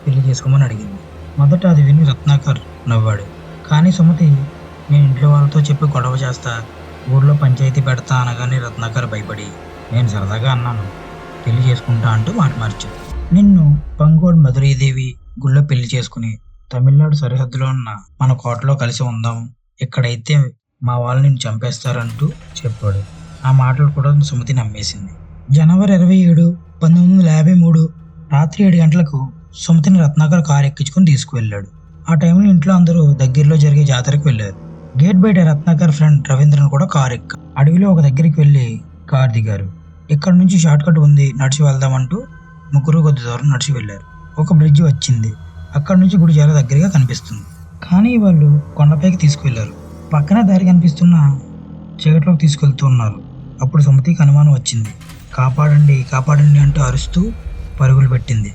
పెళ్లి చేసుకోమని అడిగింది. మొదట అది విని రత్నాకర్ నవ్వాడు. కానీ సుమతి, నేను ఇంట్లో వాళ్ళతో చెప్పి గొడవ చేస్తా, ఊర్లో పంచాయతీ పెడతా అనగానే రత్నాకర్ భయపడి, నేను సరదాగా అన్నాను, పెళ్లి చేసుకుంటా అంటూ మాట మార్చాడు. నిన్ను పంగోడ్ మధురీదేవి గుళ్ళో పెళ్లి చేసుకుని తమిళనాడు సరిహద్దులో ఉన్న మన కోటలో కలిసి ఉందాం. ఇక్కడైతే మా వాళ్ళు నిన్ను చంపేస్తారంటూ చెప్పాడు. ఆ మాటలు కూడా సుమతి నమ్మేసింది. జనవరి 27, 1953 రాత్రి 7 గంటలకు సుమతిని రత్నాకర్ కారు ఎక్కించుకుని తీసుకువెళ్ళాడు. ఆ టైంలో ఇంట్లో అందరూ దగ్గరలో జరిగే జాతరకు వెళ్లారు. గేట్ బయట రత్నాకర్ ఫ్రెండ్ రవీంద్రన్ కూడా కారు ఎక్కారు. అడవిలో ఒక దగ్గరికి వెళ్లి కారు దిగారు. ఇక్కడ నుంచి షార్ట్ కట్ ఉంది, నడిచి వెళ్దామంటూ ముగ్గురు కొద్ది దూరం నడిచి వెళ్లారు. ఒక బ్రిడ్జ్ వచ్చింది. అక్కడ నుంచి గుడి చాలా దగ్గరగా కనిపిస్తుంది. కానీ వాళ్ళు కొండపైకి తీసుకువెళ్లారు. పక్కన దారి కనిపిస్తున్న చీకట్లోకి తీసుకెళ్తూ ఉన్నారు. అప్పుడు సుమతికి అనుమానం వచ్చింది. కాపాడండి కాపాడండి అంటూ అరుస్తూ పరుగులు పెట్టింది.